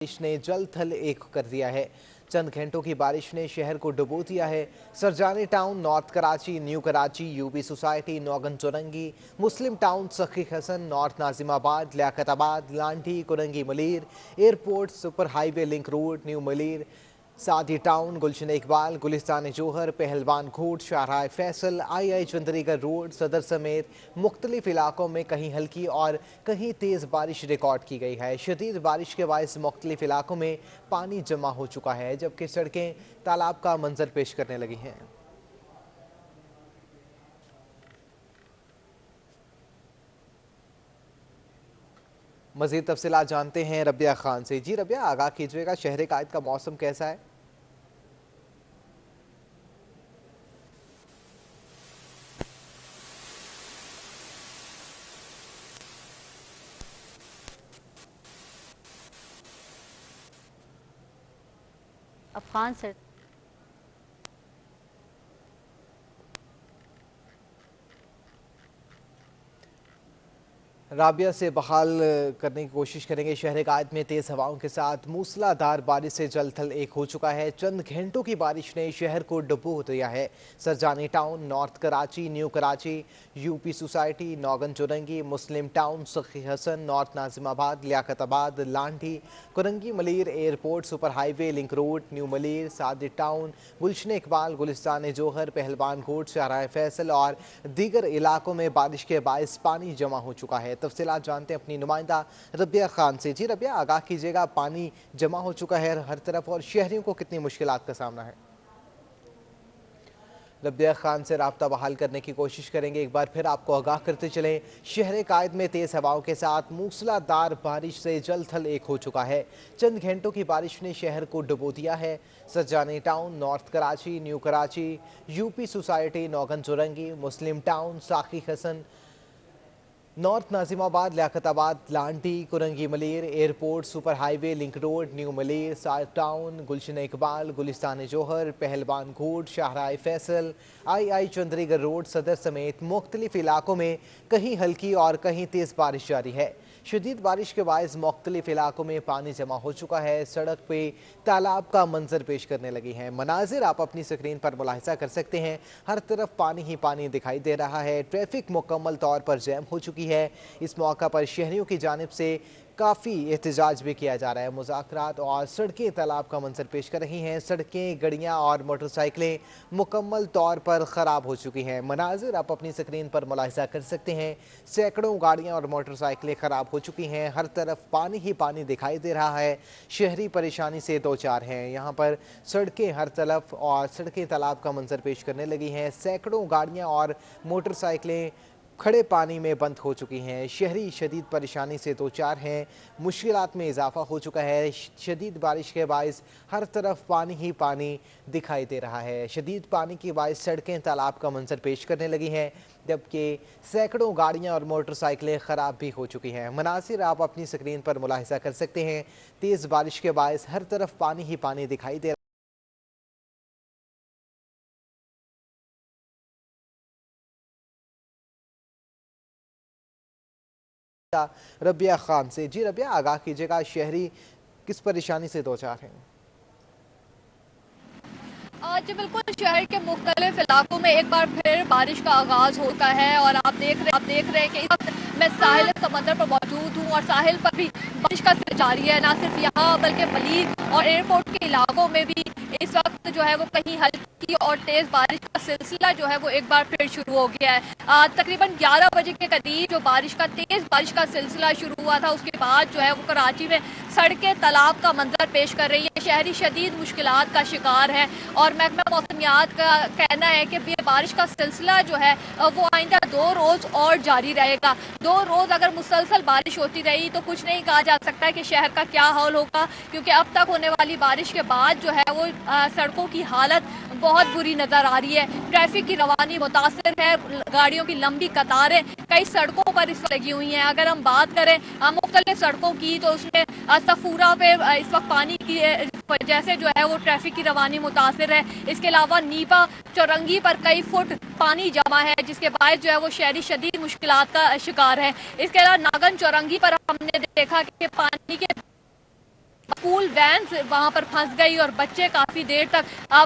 बारिश ने जल थल एक कर दिया है। चंद घंटों की बारिश ने शहर को डुबो दिया है। Surjani Town, North Karachi, New Karachi, UP Society, Nagan Chowrangi, Muslim Town, Sakhi Hassan, North Nazimabad, Liaquatabad, Landhi, Korangi Malir, airport, Super Highway Link Road, New Malir, Saadi Town, Gulshan Iqbal, Gulistan Jauhar, Pehlwan Goth, Shahrah Faisal, I Chundrigar Road, Saddar समेत मुख्तलिफ इलाकों में कहीं हल्की और कहीं तेज़ बारिश रिकॉर्ड की गई है। शदीद बारिश के बायस मुख्तलिफ इलाकों में पानी जमा हो चुका है, जबकि सड़कें तालाब का मंजर पेश करने लगी हैं। मजीद तफसीलात जानते हैं रबिया खान से। जी रबिया, आगाह कीजिएगा, शहर कायद का मौसम कैसा है? अफगान सर राबिया से बहाल करने की कोशिश करेंगे। शहर कायद में तेज़ हवाओं के साथ मूसलाधार बारिश से जल थल एक हो चुका है। चंद घंटों की बारिश ने शहर को डुबो दिया है। Surjani Town, North Karachi, New Karachi, UP Society, Nagan Chowrangi, Muslim Town, Sakhi Hassan, North Nazimabad, Liaquatabad, Landhi, Korangi Malir, airport, Super Highway Link Road, New Malir, Sadiq Town, Gulshan Iqbal, Gulistan Jauhar, Pehlwan Goth, शाहराह Faisal और दीगर इलाकों में बारिश के बायस पानी जमा हो चुका है। तफसीलात जानते हैं अपनी नुमाइंदा रबिया खान से। जी रबिया, आगाह कीजिएगा, पानी जमा हो चुका है हर तरफ और शहरियों को कितनी मुश्किलात का सामना है? रबिया खान से राब्ता बहाल करने की कोशिश करेंगे। एक बार फिर आपको आगाह करते चलें, शहर कायद में तेज़ हवाओं के साथ मूसलाधार बारिश से जल थल एक हो चुका है। चंद घंटों की बारिश ने शहर को डुबो दिया है। Surjani Town, North Karachi, New Karachi, UP Society, Nagan Chowrangi, Muslim Town, Sakhi Hassan, North Nazimabad, Liaquatabad, Landhi, Korangi Malir, airport, Super Highway Link Road, New Malir, Saad Town, Gulshan Iqbal, Gulistan Jauhar, Pehlwan Goth, Shahrah Faisal, I Chundrigar Road, Saddar समेत मुख्तलिफ इलाकों में कहीं हल्की और कहीं तेज़ बारिश जारी है। शदीद बारिश के बायस मुख्तलिफ इलाकों में पानी जमा हो चुका है। सड़क पे तालाब का मंजर पेश करने लगी हैं। मनाजिर आप अपनी स्क्रीन पर मुलाहिजा कर सकते हैं। हर तरफ पानी ही पानी दिखाई दे रहा है। ट्रैफिक मुकम्मल तौर पर जैम हो चुकी है। इस मौका पर शहरियों की जानिब से काफ़ी एहतजाज भी किया जा रहा है। मुज़ाकरात और सड़कें तालाब का मंजर पेश कर रही हैं। सड़कें, गड़ियाँ और मोटरसाइकिलें मुकम्मल तौर पर ख़राब हो चुकी हैं। मनाजिर आप अपनी स्क्रीन पर मुलाहिजा कर सकते हैं। सैकड़ों गाड़ियाँ और मोटरसाइकिलें ख़राब हो चुकी हैं। हर तरफ पानी ही पानी दिखाई दे रहा है। शहरी परेशानी से दो चार हैं। यहाँ पर सड़कें हर तरफ और सड़कें तालाब का मंजर पेश करने लगी हैं। सैकड़ों गाड़ियाँ और मोटरसाइकिलें खड़े पानी में बंद हो चुकी हैं। शहरी शदीद परेशानी से दो चार हैं। मुश्किलात में इजाफा हो चुका है। शदीद बारिश के बायस हर तरफ पानी ही पानी दिखाई दे रहा है। शदीद पानी के बायस सड़कें तालाब का मंजर पेश करने लगी हैं, जबकि सैकड़ों गाड़ियां और मोटरसाइकिलें ख़राब भी हो चुकी हैं। मनासिर आप अपनी स्क्रीन पर मुलाहिजा कर सकते हैं। तेज़ बारिश के बायस हर तरफ पानी ही पानी दिखाई दे रबिया खान से। जी रबिया, आगाह कीजिएगा, शहरी किस परेशानी से दो चार हैं? आज बिल्कुल शहर के मुख्तलिफ इलाकों में एक बार फिर बारिश का आगाज होता है और आप देख रहे हैं कि इस वक्त मैं साहिल समंदर पर मौजूद हूँ और साहिल पर भी बारिश का सिलसिला जारी है। ना सिर्फ यहाँ बल्कि मलीर और एयरपोर्ट के इलाकों में भी इस वक्त जो है वो कहीं हल्की और तेज बारिश का सिलसिला जो है वो एक बार फिर शुरू हो गया है। तकरीबन 11 बजे के करीब जो तेज बारिश का सिलसिला शुरू हुआ था, उसके बाद जो है वो कराची में सड़कें तालाब का मंजर पेश कर रही है। शहरी शदीद मुश्किलात का शिकार है और महकमा मौसमियात का कहना है कि ये बारिश का सिलसिला जो है वो आइंदा 2 रोज़ और जारी रहेगा। 2 रोज़ अगर मुसलसल बारिश होती रही तो कुछ नहीं कहा जा सकता कि शहर का क्या हाल होगा, क्योंकि अब तक होने वाली बारिश के बाद जो है वो सड़कों की हालत बहुत बुरी नजर आ रही है। ट्रैफिक की रवानी मुतासर है, गाड़ियों की लंबी कतारें कई सड़कों पर इस वक्त लगी हुई हैं। अगर हम बात करें मुख्तलिफ सड़कों की तो उसमें सफूरा पे इस वक्त पानी की वजह से जो है वो ट्रैफिक की रवानी मुतासर है। इसके अलावा नीपा चौरंगी पर कई फुट पानी जमा है, जिसके बायस जो है वो शहरी शदीद मुश्किलात का शिकार है। इसके अलावा नागन चौरंगी पर हमने देखा कि पानी के स्कूल वैन वहां पर फंस गई और बच्चे काफी देर तक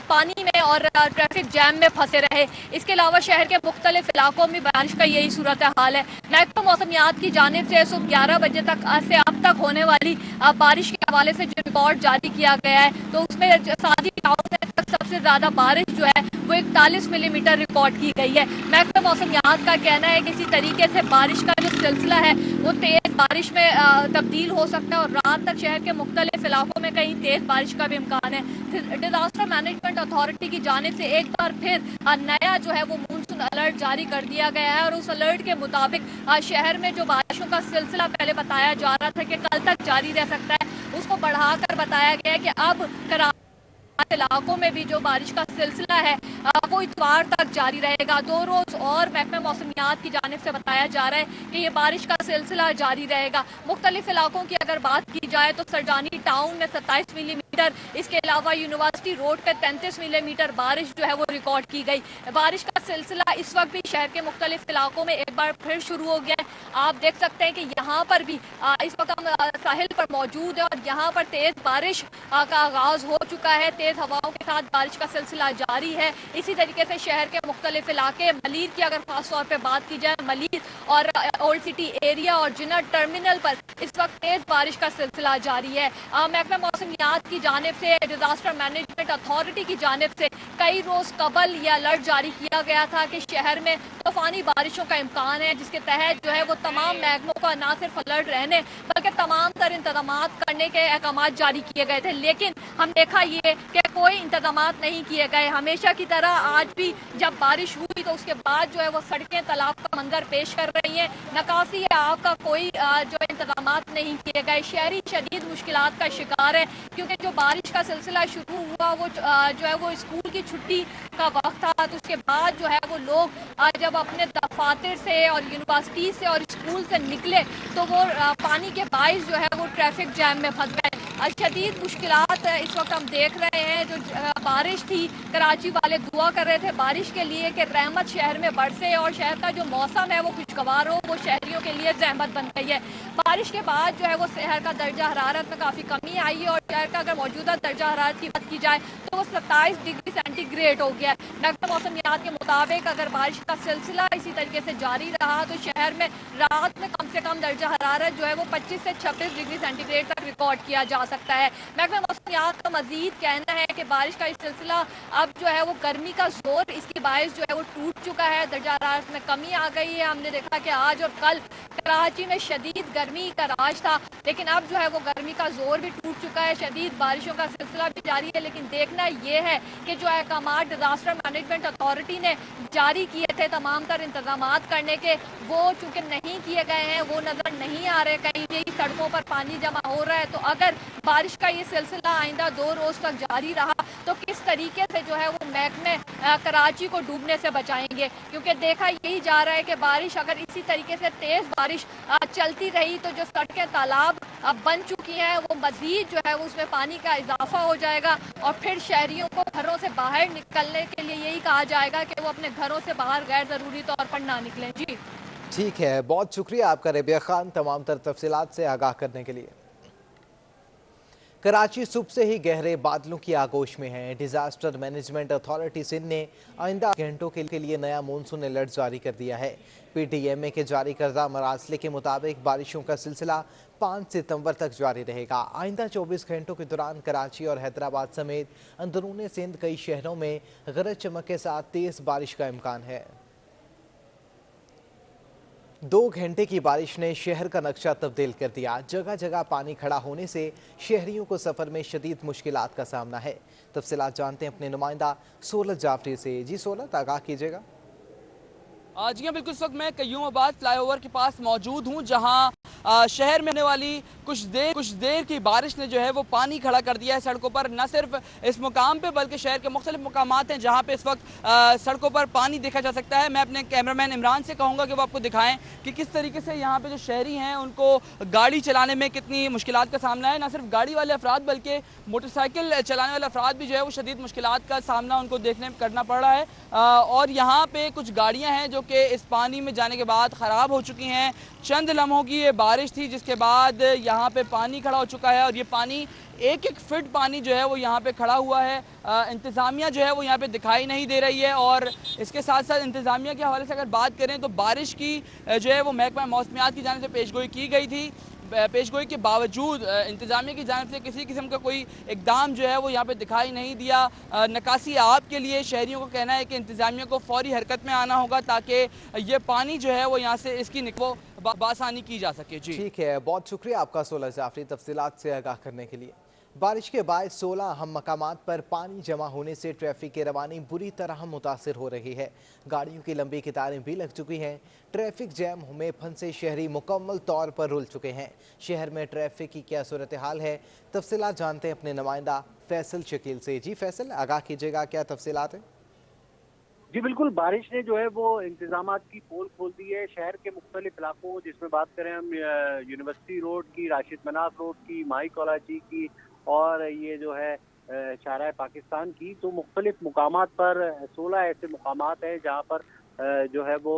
पानी में और ट्रैफिक जैम में फंसे रहे। इसके अलावा शहर के मुख्तलिफ इलाकों में बारिश का यही सूरत हाल है। महकमा मौसमियात की जानिब से सुबह 11 बजे तक से अब तक होने वाली बारिश के हवाले से जो रिकॉर्ड जारी किया गया है, तो उसमें सादी टाउन में तक सबसे ज्यादा बारिश जो है वो 41 मिलीमीटर रिकॉर्ड की गई है। महकमा मौसमियात का कहना है कि इसी तरीके से बारिश का जो सिलसिला है वो तेज बारिश में तब्दील हो सकता है और रात तक शहर के मुख्तलिफ इलाकों में कहीं तेज बारिश का भी इम्कान है। डिजास्टर मैनेजमेंट अथॉरिटी की जानिब से एक बार फिर नया जो है वो मानसून अलर्ट जारी कर दिया गया है और उस अलर्ट के मुताबिक शहर में जो बारिशों का सिलसिला पहले बताया जा रहा था कि कल तक जारी रह सकता है, उसको बढ़ाकर बताया गया है कि अब इलाकों में भी जो बारिश का सिलसिला है वो इतवार तक जारी रहेगा। 2 रोज और महकमा मौसमियात की जानिब से बताया जा रहा है कि ये बारिश का सिलसिला जारी रहेगा। मुख्तलिफ इलाकों की अगर बात की जाए तो सरजानी टाउन में 27 मिलीमीटर, इसके अलावा यूनिवर्सिटी रोड पे 33 मिलीमीटर बारिश जो है वो रिकॉर्ड की गई। बारिश का सिलसिला इस वक्त भी शहर के मुख्तलिफ इलाकों में एक बार फिर शुरू हो गया है। आप देख सकते हैं कि यहाँ पर भी इस वक्त हम साहिल पर मौजूद है और यहाँ पर तेज बारिश का आगाज हो चुका है। तेज हवाओं के साथ बारिश का सिलसिला जारी है। इसी तरीके से शहर के मुख्तलिफ इलाके, मलीर की अगर खास तौर पे बात की जाए, मलीर और ओल्ड सिटी एरिया और जिन्ना टर्मिनल पर इस वक्त तेज बारिश का सिलसिला जारी है। महकमा मौसमियात की जानिब से, डिजास्टर मैनेजमेंट अथॉरिटी की जानिब से कई रोज कबल यह अलर्ट जारी किया गया था कि शहर में तूफानी बारिशों का इम्कान है, जिसके तहत जो है वो तमाम महकमों का ना सिर्फ अलर्ट रहने बल्कि तमाम तर इंतजाम करने के अहकाम जारी किए गए थे। लेकिन हम देखा ये कि कोई इंतजाम नहीं किए गए। हमेशा की तरह आज भी जब बारिश हुई तो उसके बाद जो है वो सड़कें तालाब का मंजर पेश कर रही हैं। निकासी या आग का कोई जो इंतजाम नहीं किए गए। शहरी शदीद मुश्किलात का शिकार है क्योंकि जो बारिश का सिलसिला शुरू हुआ वो जो है वो स्कूल की छुट्टी का वक्त था, तो उसके बाद जो है वो लोग जब अपने दफातर से और यूनिवर्सिटी से और स्कूल से निकले तो वो पानी के बाइस जो है वो ट्रैफिक जैम में फंस गए। शदीद मुश्किलात इस वक्त हम देख रहे हैं। जो बारिश थी, कराची वाले दुआ कर रहे थे बारिश के लिए कि रहमत शहर में बरसे और शहर का जो मौसम है वो खुशगवार हो, वो शहरियों के लिए जहमत बन गई है। बारिश के बाद जो है वो शहर का दर्जा हरारत में काफ़ी कमी आई है और शहर का अगर मौजूदा दर्जा हरारत की बात की जाए तो वो 27 डिग्री सेंटीग्रेड हो गया है। महकमा मौसमियात के मुताबिक अगर बारिश का सिलसिला इसी तरीके से जारी रहा तो शहर में रात में कम से कम दर्जा हरारत जो है वो 25 से 26 डिग्री सेंटीग्रेड तक रिकॉर्ड किया जा सकता है। महकमा मौसमियात का मजीद कहना है कि बारिश का सिलसिला अब जो है वो गर्मी का जोर इसकी बारिश जो है वो टूट चुका है। दर्जा हरारत में कमी आ गई है। हमने देखा कि आज और कल कराची में शदीद गर्मी का राज था, लेकिन अब जो है वो गर्मी का जोर भी टूट चुका है। शदीद बारिशों का सिलसिला भी जारी है, लेकिन देखना ये है कि जो अहकाम डिजास्टर मैनेजमेंट अथॉरिटी ने जारी किए थे तमाम तर इंतजाम करने के, वो चूंकि नहीं किए गए हैं, वो नजर नहीं आ रहे। कहीं भी सड़कों पर पानी जमा हो रहा है। तो अगर बारिश का ये सिलसिला आइंदा 2 रोज तक जारी रहा तो किस तरीके से जो है वो महकमे कराची को डूबने से बचाएंगे, क्योंकि देखा यही जा रहा है कि बारिश अगर इसी तरीके से तेज बारिश चलती रही तो जो सड़कें तालाब बन चुकी हैं वो मजीद जो है वो उसमें पानी का इजाफा हो जाएगा और फिर शहरियों को घरों से बाहर निकलने के लिए यही कहा जाएगा कि वो अपने घरों से बाहर गैर जरूरी तौर पर ना निकलें। जी ठीक है, बहुत शुक्रिया आपका रेबिया खान तमाम तर तफसीलात से आगाह करने के लिए। कराची सुबह से ही गहरे बादलों की आगोश में है। डिजास्टर मैनेजमेंट अथॉरिटी सिंध ने आइंदा घंटों के लिए नया मानसून अलर्ट जारी कर दिया है। PTMA के जारी करदा मरासले के मुताबिक बारिशों का सिलसिला 5 सितंबर तक जारी रहेगा। आइंदा 24 घंटों के दौरान कराची और हैदराबाद समेत अंदरूनी सिंध कई शहरों में गरज चमक के साथ तेज बारिश का इम्कान है। 2 घंटे की बारिश ने शहर का नक्शा तब्दील कर दिया। जगह जगह पानी खड़ा होने से शहरियों को सफर में शदीद मुश्किलात का सामना है। तफसीलात जानते हैं अपने नुमाइंदा सोलत जाफरी से। जी सोलत, आगाह कीजिएगा। जी हाँ, बिल्कुल। इस वक्त मैं कयूमाबाद फ्लाईओवर के पास मौजूद हूँ, जहाँ शहर में होने वाली कुछ देर की बारिश ने जो है वो पानी खड़ा कर दिया है सड़कों पर। न सिर्फ इस मुकाम पे बल्कि शहर के मुख्तलिफ मुकामात हैं जहाँ पे इस वक्त सड़कों पर पानी देखा जा सकता है। मैं अपने कैमरामैन इमरान से कहूँगा कि वो आपको दिखाएं कि किस तरीके से यहाँ पे जो शहरी हैं उनको गाड़ी चलाने में कितनी मुश्किलात का सामना है। न सिर्फ गाड़ी वाले अफराद बल्कि मोटरसाइकिल चलाने वाले अफराद भी जो है वो शदीद मुश्किलात का सामना उनको करना पड़ रहा है। और यहाँ पे कुछ गाड़ियाँ हैं जो कि इस पानी में जाने के बाद ख़राब हो चुकी हैं। चंद लम्हों की ये बारिश थी, जिसके बाद यहाँ पे पानी खड़ा हो चुका है और ये पानी एक एक फीट पानी जो है वो यहाँ पे खड़ा हुआ है। इंतज़ामिया जो है वो यहाँ पे दिखाई नहीं दे रही है। और इसके साथ साथ इंतज़ामिया के हवाले से अगर बात करें तो बारिश की जो है वो महकमा मौसमियात की जानिब से पेशगोई की गई थी। पेशगोई के बावजूद इंतज़ामिया की जानिब से किसी किस्म का कोई इकदाम जो है वो यहाँ पे दिखाई नहीं दिया। नकासी आब के लिए शहरियों को कहना है कि इंतज़ामिया को फौरी हरकत में आना होगा ताकि ये पानी जो है वो यहाँ से इसकी निकलो बासानी की जा सके। जी ठीक है, बहुत शुक्रिया आपका 16 जाफरी तफसीलात से आगाह करने के लिए। बारिश के बाद 16 अहम मकामात पर पानी जमा होने से ट्रैफिक की रवानी बुरी तरह मुतासिर हो रही है। गाड़ियों की लंबी कतारें भी लग चुकी हैं। ट्रैफिक जैम में फंसे शहरी मुकम्मल तौर पर रुल चुके हैं। शहर में ट्रैफिक की क्या सूरत हाल है, तफसीलात जानते हैं अपने नुमाइंदा फैसल शकील से। जी फैसल, आगाह कीजिएगा, क्या तफसीलात है? जी बिल्कुल, बारिश ने जो है वो इंतजामात की पोल खोल दी है शहर के मुख्तलिफ इलाकों, जिसमें बात करें हम यूनिवर्सिटी रोड की, राशिद मनाफ रोड की, माई कॉलेजी की और ये जो है शाहराह पाकिस्तान की। तो मुख्तलिफ मुकामात पर 16 ऐसे मुकामात हैं जहाँ पर जो है वो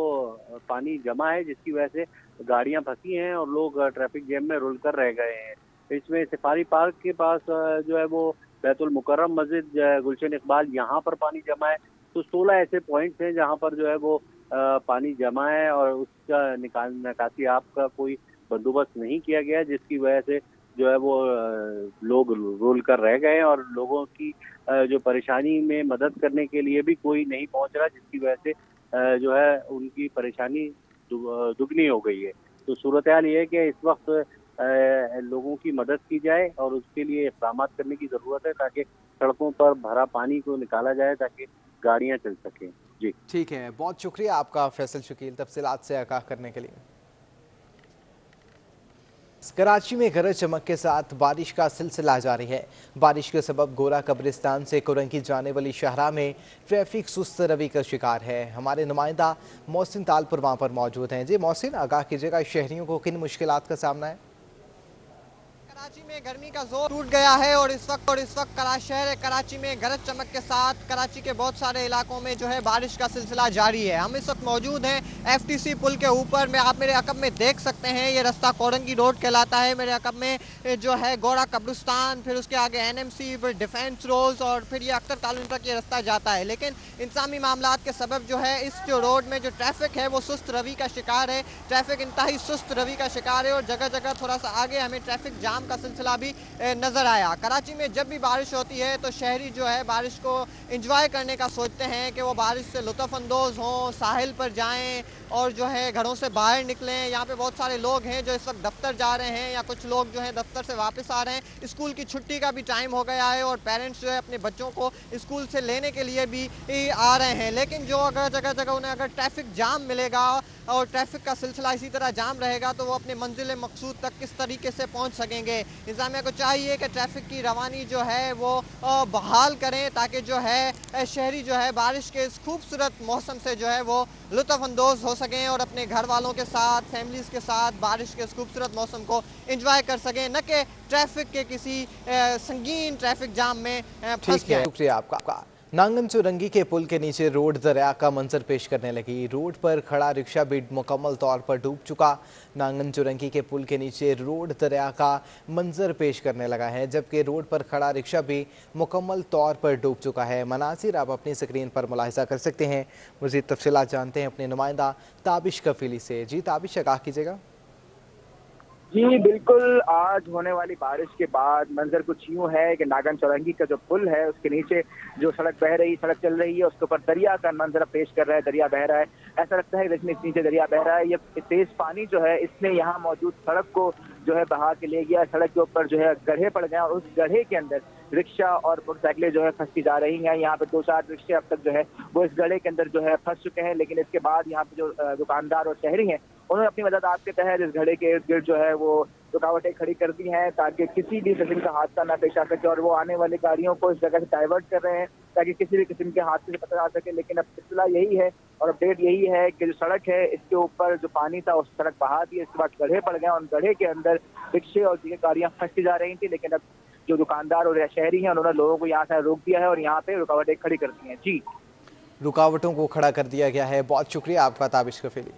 पानी जमा है, जिसकी वजह से गाड़ियाँ फंसी हैं और लोग ट्रैफिक जैम में रुल कर रह गए हैं। इसमें सफारी पार्क के पास जो है वो बैतुल मुकर्रम मस्जिद, गुलशन इकबाल, यहाँ पर पानी जमा है। तो 16 ऐसे पॉइंट्स हैं जहाँ पर जो है वो पानी जमा है और उसका निकासी आपका कोई बंदोबस्त नहीं किया गया, जिसकी वजह से जो है वो लोग रोल कर रह गए और लोगों की जो परेशानी में मदद करने के लिए भी कोई नहीं पहुंच रहा, जिसकी वजह से जो है उनकी परेशानी दुगनी हो गई है। तो सूरत हाल ये है कि इस वक्त लोगों की मदद की जाए और उसके लिए इक़दाम करने की ज़रूरत है ताकि सड़कों पर भरा पानी को निकाला जाए ताकि गाड़ियां चल सकें। जी ठीक है, बहुत शुक्रिया आपका फैसल शकील तफसीलात से आगाह करने के लिए। कराची में गरज चमक के साथ बारिश का सिलसिला जारी है। बारिश के सबब गोरा कब्रिस्तान से कुरंगी जाने वाली शाहराह में ट्रैफिक सुस्त रवि का शिकार है। हमारे नुमाइंदा मोहसिन तालपुर वहां पर मौजूद हैं। जी मोहसिन, आगाह कीजिएगा, शहरियों को किन मुश्किलात का सामना है? कराची में गर्मी का जोर टूट गया है और इस वक्त शहर कराची में गरज चमक के साथ कराची के बहुत सारे इलाकों में जो है बारिश का सिलसिला जारी है। हम इस वक्त मौजूद हैं एफटीसी पुल के ऊपर में। आप मेरे अकब में देख सकते हैं ये रास्ता कोरंगी रोड कहलाता है। मेरे अकब में जो है गोरा कब्रिस्तान, फिर उसके आगे एनएमसी, फिर डिफेंस रोड और फिर ये अख्तर कॉलोनी तक ये रास्ता जाता है। लेकिन इंतजामी मामलात के सबब जो है इस जो रोड में जो ट्रैफिक है वो सुस्त रवि का शिकार है। ट्रैफिक इंतहाई सुस्त रवि का शिकार है और जगह जगह थोड़ा सा आगे हमें ट्रैफिक जाम का सिलसिला भी नजर आया। कराची में जब भी बारिश होती है तो शहरी जो है बारिश को एंजॉय करने का सोचते हैं कि वो बारिश से लुत्फ अंदोज़ हों, साहिल पर जाएं और जो है घरों से बाहर निकलें। यहाँ पे बहुत सारे लोग हैं जो इस वक्त दफ्तर जा रहे हैं या कुछ लोग जो हैं दफ्तर से वापस आ रहे हैं। स्कूल की छुट्टी का भी टाइम हो गया है और पेरेंट्स जो है अपने बच्चों को स्कूल से लेने के लिए भी आ रहे हैं। लेकिन जो अगर जगह जगह उन्हें अगर ट्रैफिक जाम मिलेगा और ट्रैफिक का सिलसिला इसी तरह जाम रहेगा तो वो अपने मंजिल मकसूद तक किस तरीके से पहुँच सकेंगे। इंतजामिया को चाहिए कि ट्रैफिक की रवानी जो है वो बहाल करें ताकि जो है शहरी जो है बारिश के इस खूबसूरत मौसम से जो है वो लुत्फ़ अंदोज़ हो सकें और अपने घर वालों के साथ, फैमिलीज़ के साथ बारिश के इस खूबसूरत मौसम को एंजॉय कर सकें, न कि ट्रैफिक के किसी संगीन ट्रैफिक जाम में फंस जाएं। शुक्रिया आपका। नांगन चुरंगी के पुल के नीचे रोड दरिया का मंजर पेश करने लगी। रोड पर खड़ा रिक्शा भी मुकम्मल तौर पर डूब चुका। नांगन चुरंगी के पुल के नीचे रोड दरिया का मंजर पेश करने लगा है, जबकि रोड पर खड़ा रिक्शा भी मुकम्मल तौर पर डूब चुका है। मनासिर आप अपनी स्क्रीन पर मुलाहिजा कर सकते हैं। मज़ीद तफसीलात जानते हैं अपने नुमाइंदा ताबिश कफीली से। जी ताबिश, आगाह कीजिएगा। जी बिल्कुल, आज होने वाली बारिश के बाद मंजर कुछ यूं है कि नागन चौरंगी का जो पुल है उसके नीचे जो सड़क चल रही है उसके ऊपर दरिया का मंजर पेश कर रहा है। दरिया बह रहा है, ऐसा लगता है कि नीचे दरिया बह रहा है। ये तेज पानी जो है इसने यहाँ मौजूद सड़क को जो है बहा के ले गया। सड़क के ऊपर जो है गड्ढे पड़ गए और उस गड्ढे के अंदर रिक्शा और मोटरसाइकिलें जो है फंसती जा रही हैं। यहाँ पे 2-4 रिक्शे अब तक जो है वो इस गड्ढे के अंदर जो है फंस चुके हैं। लेकिन इसके बाद यहाँ पे जो दुकानदार और शहरी हैं उन्होंने अपनी मदद आपके तहत इस गड्ढे के इर्द गिर्द जो है वो रुकावटें खड़ी कर दी हैं ताकि किसी भी किस्म का हादसा न पेश आ सके और वो आने वाली गाड़ियों को इस जगह से डाइवर्ट कर रहे हैं ताकि किसी भी किस्म के हादसे से पता आ सके। लेकिन अब सिलसिला यही है और अपडेट यही है कि जो सड़क है इसके ऊपर जो पानी था उस सड़क बहा दी, इसके बाद गड्ढे पड़ गए और गड्ढे के अंदर रिक्शे और दीगर गाड़ियां फंसती जा रही थी। लेकिन अब जो दुकानदार और शहरी हैं उन्होंने लोगों को यहाँ से रोक दिया है और यहाँ पे रुकावटें खड़ी कर दी हैं। जी, रुकावटों को खड़ा कर दिया गया है। बहुत शुक्रिया आपका ताबिश कफीली।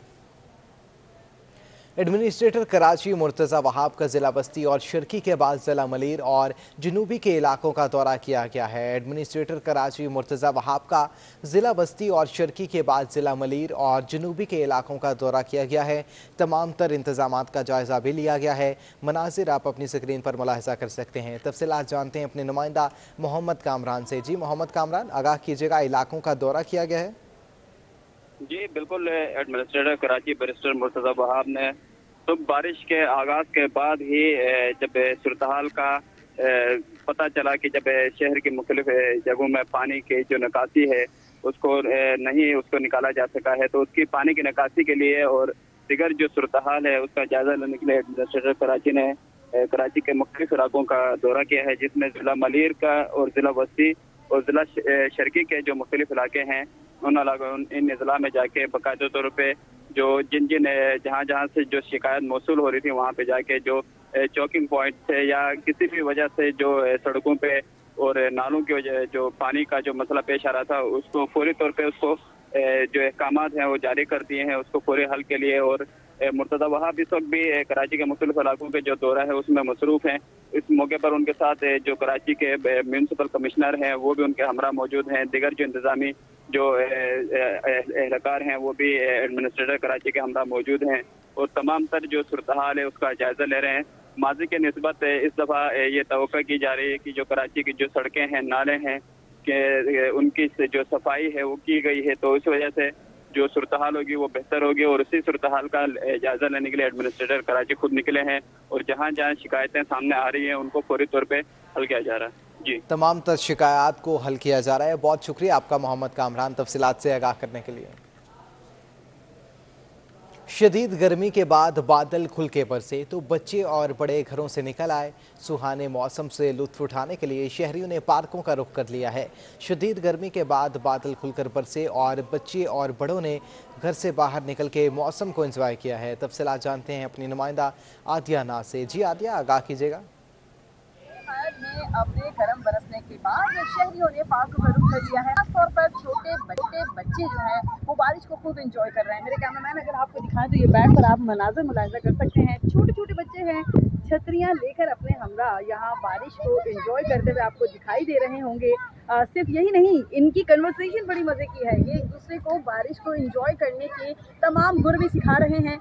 एडमिनिस्ट्रेटर कराची मुर्तज़ा वहाब का ज़िला बस्ती और शिरकी के बाद ज़िला मलीर और जनूबी के इलाकों का दौरा किया गया है। एडमिनिस्ट्रेटर कराची मुर्तज़ा वहाब का ज़िला बस्ती और शिरकी के बाद ज़िला मलीर और जनूबी के इलाकों का दौरा किया गया है। तमाम तर इंतज़ामात का जायज़ा भी लिया गया है। मनाजिर आप अपनी स्क्रीन पर मुलाहिज़ा कर सकते हैं। तफसीलात जानते हैं अपने नुमाइंदा मोहम्मद कामरान से। जी मोहम्मद कामरान, आगाह कीजिएगा, इलाकों का दौरा किया गया है? जी बिल्कुल, एडमिनिस्ट्रेटर कराची बैरिस्टर मुर्तज़ा वहाब ने तो बारिश के आगाज के बाद ही जब सूरत हाल का पता चला कि जब शहर की मुख्तलिफ जगहों में पानी की जो निकासी है उसको निकाला जा सका है, तो उसकी पानी की निकासी के लिए और दिगर जो सूरत हाल है उसका जायजा लेने के लिए एडमिनिस्ट्रेटर कराची ने कराची के मुख्तलिफ इलाकों का दौरा किया है, जिसमें जिला मलीर का और जिला बस्ती और जिला शर्की के जो मुख्तलिफ इलाके हैं इन अजला में जाके बाकायदा तौर पर जो जहाँ से जो शिकायत मौसूल हो रही थी वहाँ पे जाके जो चौकिंग पॉइंट थे या किसी भी वजह से जो सड़कों पे और नालों की वजह जो पानी का जो मसला पेश आ रहा था उसको फौरी तौर पे उसको जो अहकामात हैं वो जारी कर दिए हैं उसको फौरी हल के लिए। और मुर्तज़ा वहाब इस वक्त भी कराची के मुख्तलिफ इलाकों के जो दौरा है उसमें मसरूफ हैं। इस मौके पर उनके साथ जो कराची के म्यूनसिपल कमिश्नर हैं वो भी उनके हमरा मौजूद हैं। दिगर जो इंतजामी जो एहलकार हैं वो भी एडमिनिस्ट्रेटर कराची के हमरा मौजूद हैं और तमाम तर जो सूरत हाल है उसका जायजा ले रहे हैं। माजी के निस्बत इस दफ़ा ये तवक्को की जा रही है कि जो कराची की जो सड़कें हैं, नाले हैं, कि उनकी जो सफाई है वो की गई है, तो इस वजह से जो सूरत हाल होगी वो बेहतर होगी। और उसी सूरत हाल का जायजा लेने के लिए एडमिनिस्ट्रेटर कराची खुद निकले हैं और जहाँ जहाँ शिकायतें सामने आ रही हैं उनको फौरी तौर पे हल किया जा रहा है। जी, तमाम तर शिकायत को हल किया जा रहा है। बहुत शुक्रिया आपका मोहम्मद कामरान, तफसीलात से आगाह करने के लिए। शदीद गर्मी के बाद बादल खुल के बरसे तो बच्चे और बड़े घरों से निकल आए। सुहाने मौसम से लुत्फ उठाने के लिए शहरियों ने पार्कों का रुख कर लिया है। शदीद गर्मी के बाद बादल खुलकर बरसे और बच्चे और बड़ों ने घर से बाहर निकल के मौसम को एंजॉय किया है। तफसीलात जानते हैं अपनी नुमाइंदा आदिया नाज से। जी आदिया, आगाह कीजिएगा। में अपने गर्म बरसने के बाद शहरियों ने पार्कों का रुख कर लिया है। खासतौर पर छोटे बच्चे जो हैं वो बारिश को खूब एंजॉय कर रहे हैं। मेरे कैमरामैन अगर आपको दिखाएं तो ये बैक पर आप मनाजर मुलाहिजा कर सकते हैं। छोटे छोटे बच्चे हैं, छतरियां लेकर अपने हमरा यहाँ बारिश को एंजॉय करते हुए आपको दिखाई दे रहे होंगे। सिर्फ यही नहीं, इनकी कन्वर्सेशन बड़ी मज़े की है। ये एक दूसरे को बारिश को एंजॉय करने के तमाम गुर भी सिखा रहे हैं।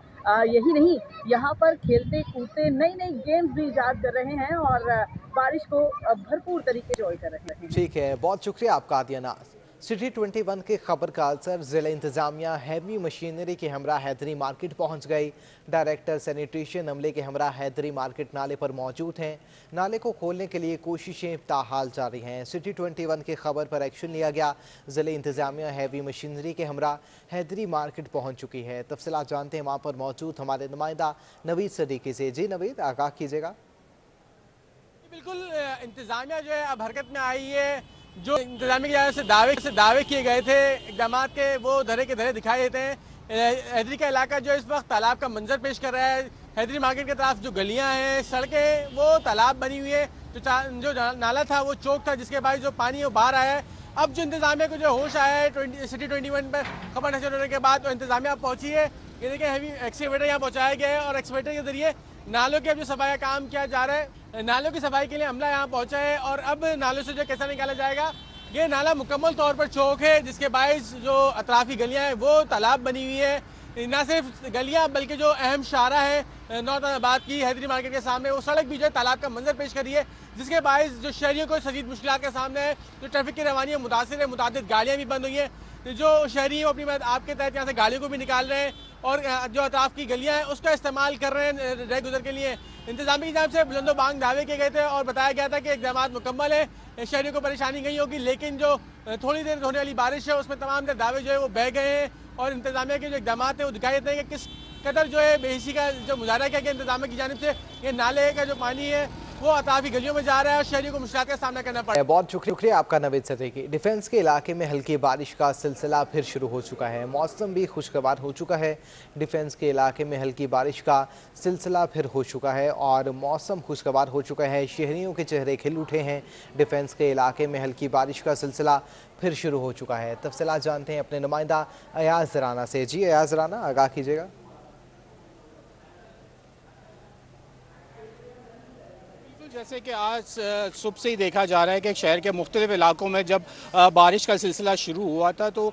यही नहीं, यहाँ पर खेलते कूदते नई नई गेम्स भी इजाद कर रहे हैं और बारिश को भरपूर तरीके से एंजॉय कर रहे हैं। ठीक है, बहुत शुक्रिया आपका आदिया नाज। सिटी 21 की खबर का असर, जिला इंतजामिया हैवी मशीनरी के हमरा हैदरी मार्केट पहुंच गई। डायरेक्टर सैनिटेशन अमले के हमरा हैदरी मार्केट नाले पर मौजूद हैं। नाले को खोलने के लिए कोशिशें ताहाल जारी हैं। सिटी 21 की खबर पर एक्शन लिया गया। जिला इंतजामिया हैवी मशीनरी के हमरा हैदरी मार्केट पहुंच चुकी है। तफसीलात जानते हैं वहाँ पर मौजूद हमारे नुमाइंदा नवीद सदीकी से। जी नवीद, आगाह कीजिएगा। बिल्कुल, इंतजामिया जो है अब हरकत में आई है। जो इंतजामिया की जानिब से दावे किए गए थे इकदाम के, वो धरे के धरे दिखाई देते हैं। हैदरी का इलाका जो इस वक्त तालाब का मंजर पेश कर रहा है। हैदरी मार्केट की तरफ जो गलियां हैं, सड़कें, वो तालाब बनी हुई है। जो नाला था वो चौक था जिसके बाद जो पानी वो बाहर आया है। अब जो इंतजामिया को जो होश आया है सिटी 21 पर खबर नशर होने के बाद, तो इंतजामिया पहुंची है। ये देखिए, हैवी एक्सकेवेटर यहाँ पहुँचाया गया है और एक्सकेवेटर के जरिए नालों के अब जो सफाई का काम किया जा रहा है। नालों की सफाई के लिए अमला यहाँ पहुंचा है और अब नालों से जो कैसा निकाला जाएगा। ये नाला मुकम्मल तौर पर चौक है जिसके बायस जो अतराफी गलियां हैं वो तालाब बनी हुई है। न सिर्फ गलियां बल्कि जो अहम शाहरा है नौताबाद की हैदरी मार्केट के सामने, वो सड़क भी जो है तालाब का मंजर पेश करी है, जिसके बायस जो शहरियों को शदीद मुश्किलात के सामने है। जो ट्रैफिक की रवानी है मुतासिर है, मुतादिद गाड़ियाँ भी बंद हुई हैं। जो शहरी अपनी आपके तहत यहाँ से गाड़ियों को भी निकाल रहे हैं और जो अतराफ की गलियां हैं उसका इस्तेमाल कर रहे हैं रह गुजर के लिए। इंतजामी की जानिब से बुलंदो बांग दावे किए गए थे और बताया गया था कि इक़दाम मुकम्मल है, शहरियों को परेशानी नहीं होगी। लेकिन जो थोड़ी देर होने वाली बारिश है उसमें तमाम दावे जो है वो बह गए हैं और इंतजामिया के जो इक़दाम हैं वो दिखाई देते हैं कि किस कदर जो है बेहिसी का जो मुजाहरा किया गया इंतजामिया की जानिब से। ये नाले का जो पानी है वो अतराफी गलियों में जा रहा है और शहरियों को मुश्किलात का सामना करना पड़ा है। बहुत शुक्रिया आपका नवीद सदीकी। डिफेंस के इलाके में हल्की बारिश का सिलसिला फिर शुरू हो चुका है। मौसम भी खुशगवार हो चुका है। डिफेंस के इलाके में हल्की बारिश का सिलसिला फिर हो चुका है और मौसम खुशगवार हो चुका है। शहरियों के चेहरे खिल उठे हैं। डिफेंस के इलाके में हल्की बारिश का सिलसिला फिर शुरू हो चुका है। तफसीलात जानते हैं अपने नुमाइंदा अयाज राना से। जी अयाज राना, आगाह कीजिएगा। जैसे कि आज सुबह से ही देखा जा रहा है कि शहर के मुख्तलिफ इलाकों में जब बारिश का सिलसिला शुरू हुआ था तो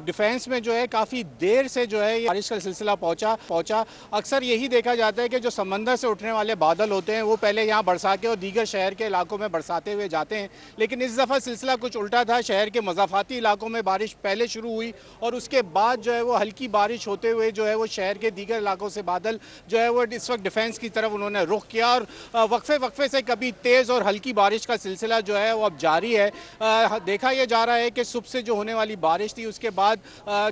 डिफेंस में जो है काफ़ी देर से जो है ये बारिश का सिलसिला पहुंचा। अक्सर यही देखा जाता है कि जो समंदर से उठने वाले बादल होते हैं वो पहले यहाँ बरसा के और दीगर शहर के इलाकों में बरसाते हुए जाते हैं, लेकिन इस दफ़ा सिलसिला कुछ उल्टा था। शहर के मज़ाफ़ाती इलाकों में बारिश पहले शुरू हुई और उसके बाद जो है वो हल्की बारिश होते हुए जो है वो शहर के दीगर इलाकों से बादल जो है वो इस वक्त डिफेंस की तरफ उन्होंने रुख किया और वक्फे से कभी तेज़ और हल्की बारिश का सिलसिला जो है वो अब जारी है। देखा यह जा रहा है कि सुबह से जो होने वाली बारिश थी उसके बाद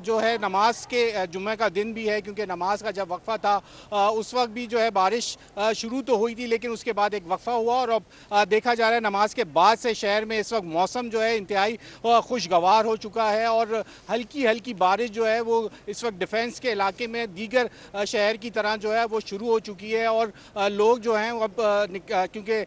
जो है नमाज के जुम्मे का दिन भी है, क्योंकि नमाज का जब वक्फा था उस वक्त भी जो है बारिश शुरू तो हुई थी लेकिन उसके बाद एक वक्फा हुआ और अब देखा जा रहा है नमाज के बाद से शहर में इस वक्त मौसम जो है इंतहाई खुशगवार हो चुका है और हल्की हल्की बारिश जो है वो इस वक्त डिफेंस के इलाके में दीगर शहर की तरह जो है वो शुरू हो चुकी है और लोग जो हैं अब क्योंकि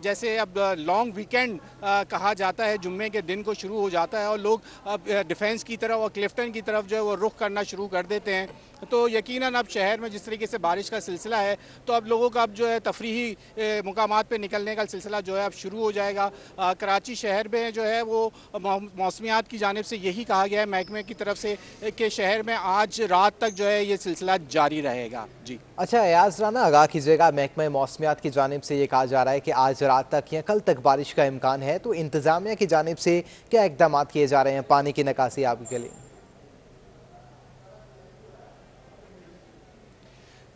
जैसे अब लॉन्ग वीकेंड कहा जाता है, जुम्मे के दिन को शुरू हो जाता है और लोग अब डिफेंस की तरफ और क्लिफ्टन की तरफ जो है वो रुख करना शुरू कर देते हैं। तो यकीनन अब शहर में जिस तरीके से बारिश का सिलसिला है तो अब लोगों का अब जो है तफरीही मुकामात पे निकलने का सिलसिला जो है अब शुरू हो जाएगा। कराची शहर में जो है वो मौसमियात की जानिब से यही कहा गया है महकमे की तरफ से कि शहर में आज रात तक जो है ये सिलसिला जारी रहेगा। जी अच्छा एयाज राना, आगाह कीजिएगा, महकमा मौसमियात की जानिब से ये कहा जा रहा है कि आज रात तक या कल तक बारिश का इम्कान है, तो इंतज़ामिया की जानिब से क्या इकदाम किए जा रहे हैं पानी की निकासी याबी के लिए?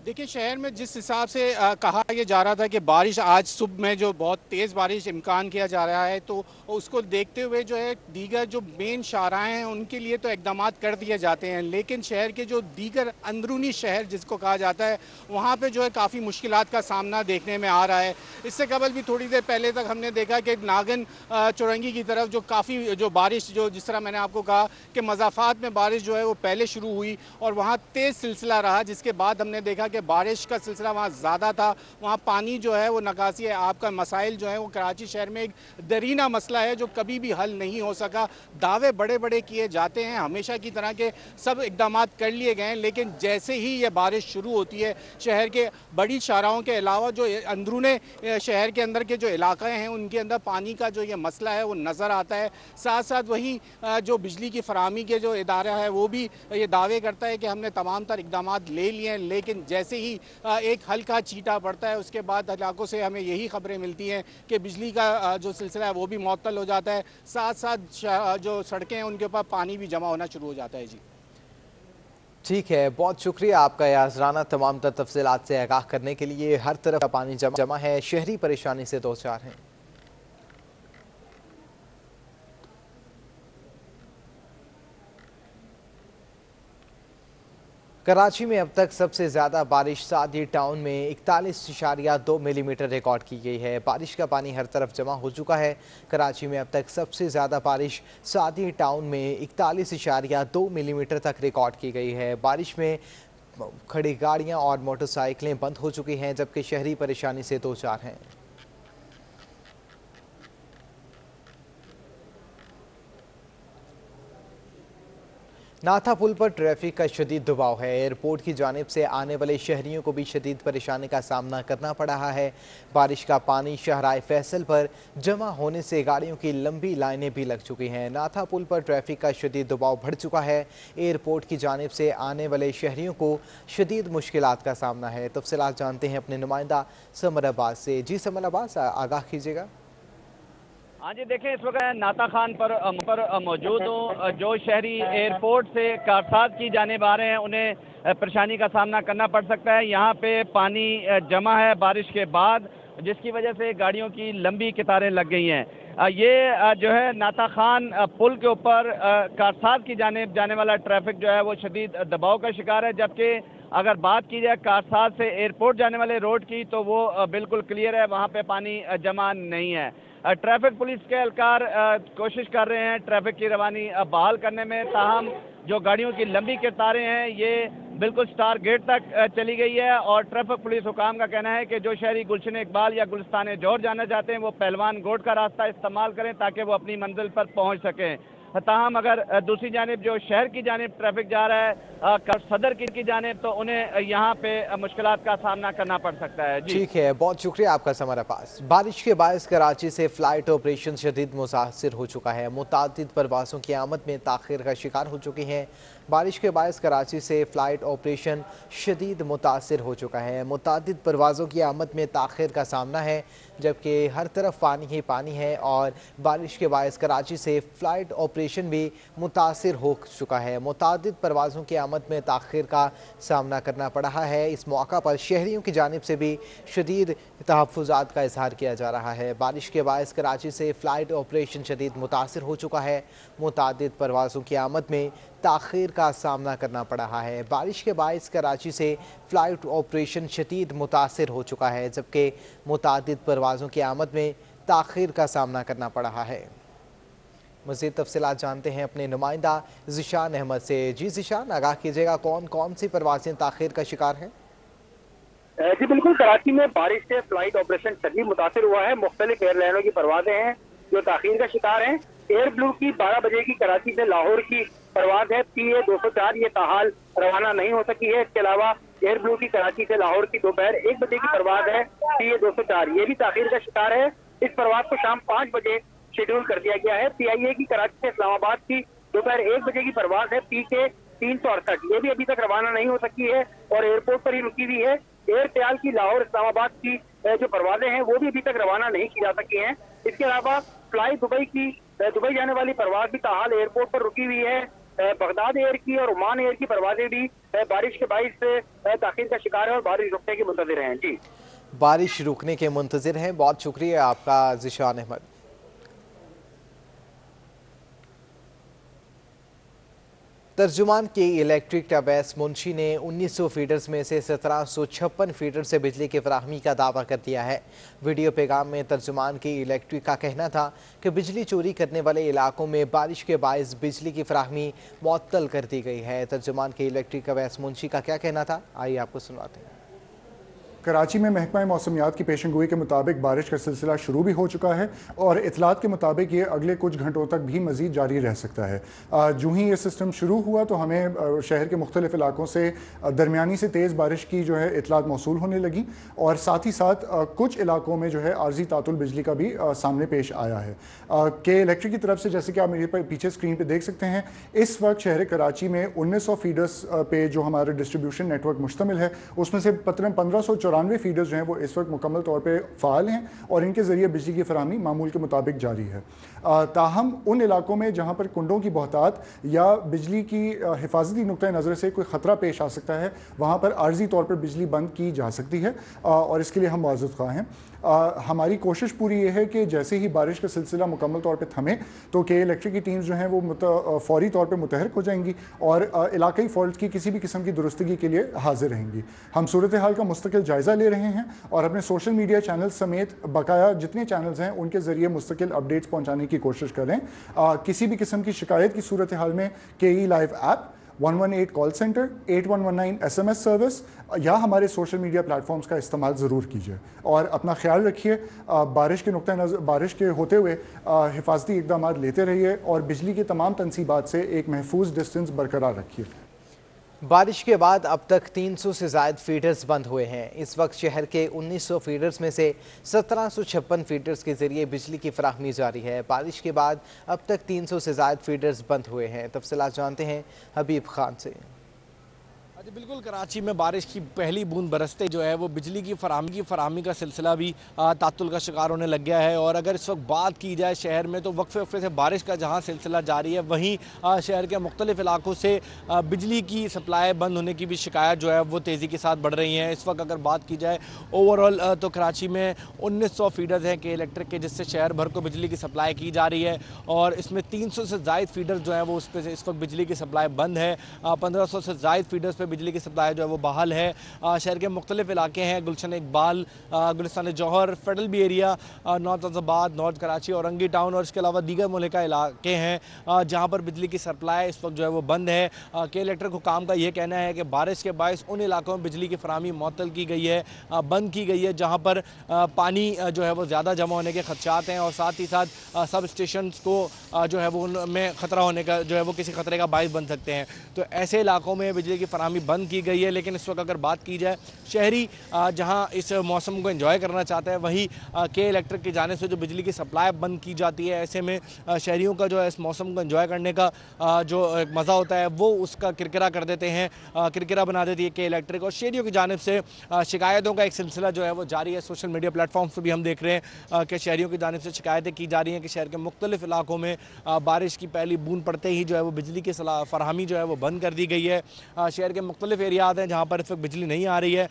देखिए, शहर में जिस हिसाब से कहा यह जा रहा था कि बारिश आज सुबह में जो बहुत तेज़ बारिश इम्कान किया जा रहा है, तो उसको देखते हुए जो है दीगर जो मेन शाहराएँ हैं उनके लिए तो इकदाम कर दिए जाते हैं, लेकिन शहर के जो दीगर अंदरूनी शहर जिसको कहा जाता है वहाँ पे जो है काफ़ी मुश्किलात का सामना देखने में आ रहा है। इससे कबल भी थोड़ी देर पहले तक हमने देखा कि नागन चौरंगी की तरफ जो काफ़ी जो बारिश जो जिस तरह मैंने आपको कहा कि मज़ाफ़ात में बारिश जो है वो पहले शुरू हुई और वहाँ तेज़ सिलसिला रहा, जिसके बाद हमने देखा कि बारिश का सिलसिला वहाँ ज़्यादा था। वहाँ पानी जो है वो निकासी है आपका मसाइल जो है वो कराची शहर में एक दरीना मसला है जो कभी भी हल नहीं हो सका। दावे बड़े बड़े किए जाते हैं, हमेशा की तरह के सब इकदाम कर लिए गए हैं, लेकिन जैसे ही ये बारिश शुरू होती है शहर के बड़ी शाहराओं के अलावा जो अंदरूने शहर के अंदर के जो इलाके हैं उनके अंदर पानी का जो ये मसला है वो नज़र आता है। साथ साथ वहीं जो बिजली की फराहमी के जो इदारा है वो भी ये दावे करता है कि हमने तमाम तर इकदाम ले लिए हैं, लेकिन जैसे ही एक हल्का चीटा पड़ता है उसके बाद इलाकों से हमें यही खबरें मिलती हैं कि बिजली का जो सिलसिला है वो भी मुअत्तल हो जाता है। साथ साथ जो सड़कें हैं उनके ऊपर पानी भी जमा होना शुरू हो जाता है। जी ठीक है, बहुत शुक्रिया आपका एयाज राना तमाम तर तफसीलात से आगाह करने के लिए। हर तरफ पानी जमा है, शहरी परेशानी से दो चार हैं। कराची में अब तक सबसे ज़्यादा बारिश सादी टाउन में 41.2 मिलीमीटर रिकॉर्ड की गई है। बारिश का पानी हर तरफ जमा हो चुका है। कराची में अब तक सबसे ज़्यादा बारिश सादी टाउन में 41.2 मिलीमीटर तक रिकॉर्ड की गई है। बारिश में खड़ी गाड़ियां और मोटरसाइकिलें बंद हो चुकी हैं, जबकि शहरी परेशानी से दो चार हैं। नाथा पुल पर ट्रैफिक का शदीद दबाव है। एयरपोर्ट की जानिब से आने वाले शहरियों को भी शदीद परेशानी का सामना करना पड़ रहा है। बारिश का पानी शाहराह फैसल पर जमा होने से गाड़ियों की लंबी लाइनें भी लग चुकी हैं। नाथा पुल पर ट्रैफिक का शदीद दबाव बढ़ चुका है। एयरपोर्ट की जानिब से आने वाले शहरियों को शदीद मुश्किलात का सामना है। तफसीलात जानते हैं अपने नुमाइंदा समर अब्बास से। जी समर अब्बास, आगाह कीजिएगा। हाँ जी, देखें, इस वक्त नाता खान पर मौजूद हूँ। जो शहरी एयरपोर्ट से कारसाद की जानिब आ रहे हैं उन्हें परेशानी का सामना करना पड़ सकता है। यहाँ पे पानी जमा है बारिश के बाद, जिसकी वजह से गाड़ियों की लंबी कतारें लग गई हैं। ये जो है नाता खान पुल के ऊपर कारसाद की जानिब जाने वाला ट्रैफिक जो है वो शदीद दबाव का शिकार है, जबकि अगर बात की जाए कारसाद से एयरपोर्ट जाने वाले रोड की तो वो बिल्कुल क्लियर है, वहाँ पे पानी जमा नहीं है। ट्रैफिक पुलिस के एहलकार कोशिश कर रहे हैं ट्रैफिक की रवानी बहाल करने में, ताहम जो गाड़ियों की लंबी कतारें हैं ये बिल्कुल स्टार गेट तक चली गई है और ट्रैफिक पुलिस हुकाम का कहना है कि जो शहरी गुलशन इकबाल या गुलिस्तान जौहर जाना चाहते हैं वो पहलवान गोड का रास्ता इस्तेमाल करें ताकि वो अपनी मंजिल पर पहुंच सकें। ताहम अगर दूसरी जानिब जो शहर की जानिब ट्रैफिक जा रहा है सदर की जानिब, तो उन्हें यहाँ पे मुश्किलात का सामना करना पड़ सकता है। जी ठीक है, बहुत शुक्रिया आपका समर अब्बास। बारिश के बायस कराची से फ्लाइट ऑपरेशन शदीद मुतासिर हो चुका है। मुतादिद परवाज़ों की आमद में ताख़ीर का शिकार हो चुकी हैं। बारिश के बायस कराची से फ्लाइट ऑपरेशन शदीद मुतासिर हो चुका है। मुतादिद परवाज़ों की आमद में ताख़ीर का सामना है, जबकि हर तरफ पानी ही पानी है और बारिश के बायस कराची से फ़्लाइट ऑपरेशन भी मुतासिर हो चुका है। मुतादिद परवाज़ों की आमद में ताख़ीर का सामना करना पड़ रहा है। इस मौका पर शहरियों की जानिब से भी शदीद तहफ़्फ़ुज़ात का इजहार किया जा रहा है। बारिश के बायस कराची से फ़्लाइट ऑपरेशन शदीद मुतासिर हो चुका है। मुतादिद परवाज़ों की आमद में ताख़ीर का सामना करना पड़ रहा है। बारिश के बायस कराची से फ़्लाइट ऑपरेशन शदीद मुतासिर हो चुका है, जबकि मुतादिद परवाज़ों की आमद में ताख़ीर का सामना करना पड़ रहा है। मज़ीद तफ़सीलात जानते हैं अपने नुमाइंदा ज़िशान अहमद से। जी ज़िशान, आगाह कीजिएगा कौन कौन सी परवाज़ें ताख़ीर का शिकार हैं? जी बिल्कुल, कराची में बारिश से फ्लाइट ऑपरेशन शदीद मुतासिर हुआ है। मुख्तलिफ एयरलाइनों की परवाज़ें हैं जो ताख़ीर का शिकार हैं। एयर ब्लू की 12 बजे की कराची से लाहौर की परवाज़ है PA 204, ये ताहाल रवाना नहीं हो सकी है। इसके अलावा एयर ब्लू की कराची से लाहौर की दोपहर 1 बजे की परवाज़ है PA 204, ये भी ताख़ीर का शिकार है। इस परवाज़ को शाम 5 बजे शेड्यूल कर दिया गया है। PIA की कराची से इस्लामाबाद की दोपहर 1 बजे की परवाज़ है PK 368, ये भी अभी तक रवाना नहीं हो सकी है और एयरपोर्ट पर ही रुकी हुई है। एयर त्याल की लाहौर इस्लामाबाद की जो परवाज़ें हैं वो भी अभी तक रवाना नहीं की जा सकी हैं। इसके अलावा फ्लाई दुबई जाने वाली परवाज़ भी ताहाल एयरपोर्ट पर रुकी हुई है। बगदाद एयर की और ओमान एयर की परवाज़ें भी बारिश के बाइस ताख़ीर का शिकार है और बारिश रुकने के मुंतज़िर हैं। जी, बारिश रुकने के मुंतज़िर हैं। बहुत शुक्रिया आपका ज़िशान अहमद। तर्जुमान के इलेक्ट्रिक अवैस मुंशी ने 1900 फीडर्स में से 1756 फीडर से बिजली की फराहमी का दावा कर दिया है। वीडियो पैगाम में तर्जुमान के इलेक्ट्रिक का कहना था कि बिजली चोरी करने वाले इलाकों में बारिश के बायस बिजली की फराहमी मुअत्तल कर दी गई है। तर्जुमान के इलेक्ट्रिक अवैस मुंशी का क्या कहना था, आइए आपको सुनवाते हैं। कराची में महकमा मौसमियात की पेशनगोई के मुताबिक बारिश का सिलसिला शुरू भी हो चुका है और इतलात के मुताबिक ये अगले कुछ घंटों तक भी मज़ीद जारी रह सकता है। जो ही ये सिस्टम शुरू हुआ तो हमें शहर के मुख्तलिफ इलाकों से दरमियानी से तेज़ बारिश की जो है इतलात मौसूल होने लगी और साथ ही साथ कुछ इलाकों में जो है आर्जी तातुल बिजली का भी सामने पेश आया है। के इलेक्ट्रिक की तरफ से, जैसे कि आप मेरे पीछे स्क्रीन पर देख सकते हैं, इस वक्त शहर कराची में 1900 फीडर्स पे जो हमारा डिस्ट्रीब्यूशन नेटवर्क मुश्तमिल है उसमें से 1594 फीडर्स जो हैं वो इस वक्त मुकम्मल तौर पे फ़ाल हैं और इनके ज़रिए बिजली की फराहमी मामूल के मुताबिक जारी है। ताहम उन इलाकों में जहाँ पर कुंडों की बहुतात या बिजली की हिफाजती नुक्ता नज़र से कोई ख़तरा पेश आ सकता है, वहाँ पर आर्जी तौर पर बिजली बंद की जा सकती है और इसके लिए हम वाज़िद ख़्वाह हैं। हमारी कोशिश पूरी ये है कि जैसे ही बारिश का सिलसिला मुकम्मल तौर पे थमे तो के इलेक्ट्रिक की टीम्स जो हैं वो फौरी तौर पे मुतहरक हो जाएंगी और इलाकाई फॉल्ट की किसी भी किस्म की दुरुस्तगी के लिए हाजिर रहेंगी। हम सूरत हाल का मुस्तकिल जायज़ा ले रहे हैं और अपने सोशल मीडिया चैनल्स समेत बकाया जितने चैनल्स हैं उनके ज़रिए मुस्तकिल अपडेट्स पहुँचाने की कोशिश करें। किसी भी किस्म की शिकायत की सूरत हाल में KE live app, 118 call centre, 8119 SMS service या हमारे सोशल मीडिया प्लेटफॉर्म्स का इस्तेमाल ज़रूर कीजिए और अपना ख्याल रखिए। बारिश के होते हुए हिफाजती इक़दाम लेते रहिए और बिजली की तमाम तनसीबात से एक महफूज डिस्टेंस बरकरार रखिए। बारिश के बाद अब तक 300 से ज़ायद फीडर्स बंद हुए हैं। इस वक्त शहर के 1900 फीडर्स में से 1756 फीडर्स के ज़रिए बिजली की फराहमी जारी है। बारिश के बाद अब तक 300 से ज़ायद फीडर्स बंद हुए हैं। तफसीलात जानते हैं हबीब खान से। जी बिल्कुल, कराची में बारिश की पहली बूंद बरसते जो है वो बिजली की फराहमी का सिलसिला भी तातुल का शिकार होने लग गया है और अगर इस वक्त बात की जाए शहर में तो वक्फे से बारिश का जहां सिलसिला जारी है वहीं शहर के मुख्तलिफ इलाकों से बिजली की सप्लाई बंद होने की भी शिकायत जो है वो तेज़ी के साथ बढ़ रही हैं। इस वक्त अगर बात की जाए ओवरऑल तो कराची में 1900 फीडर्स हैं के इलेक्ट्रिक के, जिससे शहर भर को बिजली की सप्लाई की जा रही है और इसमें 300 से ज़ायद फीडर्स जो हैं वो उस पर इस वक्त बिजली की सप्लाई बंद है। 1500 से ज़ायद फीडर्स पर बिजली की सप्लाई जो है वो बहाल है। शहर के मुख्तलिफ इलाके हैं, Gulshan Iqbal, Gulistan Jauhar, Federal B Area, North Azabad, North Karachi, Orangi Town और इसके अलावा दीगर मुल्का इलाके हैं जहाँ पर बिजली की सप्लाई इस वक्त जो है वो बंद है। के इलेक्ट्रिक हुकाम का ये कहना है कि बारिश के बायस उन इलाकों में बिजली की फराहमी मुअत्तल की गई है, बंद की गई है जहाँ पर पानी जो है वो ज़्यादा जमा होने के खदशात हैं और साथ ही साथ सब स्टेशन को जो है वो उनमें ख़तरा होने का जो है वो किसी खतरे का बायस बन सकते हैं। तो ऐसे इलाकों में बिजली की फराहमी बंद की गई है। लेकिन इस वक्त अगर बात की जाए शहरी जहां इस मौसम को एंजॉय करना चाहते हैं, वहीं के इलेक्ट्रिक की जाने से जो बिजली की सप्लाई बंद की जाती है, ऐसे में शहरियों का जो है इस मौसम को एंजॉय करने का जो मज़ा होता है वो उसका किरकिरा कर देते हैं, किरकिरा बना देती है के इलेक्ट्रिक। और शहरियों की जानिब से शिकायतों का एक सिलसिला जो है वो जारी है। सोशल मीडिया प्लेटफॉर्म्स पर भी हम देख रहे हैं कि शहरियों की जानिब से शिकायतें की जा रही हैं कि शहर के मुख्तलिफ इलाकों में बारिश की पहली बूंद पड़ते ही जो है वो बिजली की फराहमी जो है वो बंद कर दी गई है। शहर के मुख्तलिफ एरियाज हैं जहाँ पर इस वक्त बिजली नहीं आ रही है।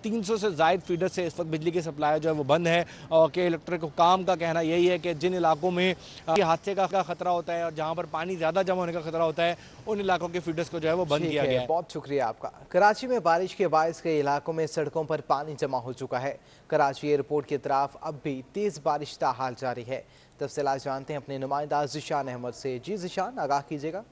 300 से ज़ायद फीडर से इस वक्त बिजली की सप्लाई जो है वो बंद है। और के इलेक्ट्रिक हुकाम का कहना यही है कि जिन इलाकों में हादसे का खतरा होता है और जहाँ पर पानी ज़्यादा जमा होने का खतरा होता है, उन इलाकों के फीडर्स को जो है वो बंद किया गया है। बहुत शुक्रिया आपका। कराची में बारिश के बायस कई इलाकों में सड़कों पर पानी जमा हो चुका है। कराची एयरपोर्ट की तरफ अब भी तेज बारिश ताहाल जारी है। तफसीलात जानते हैं अपने नुमाइंदा ज़िशान अहमद से। जी ज़िशान, आगाह कीजिएगा।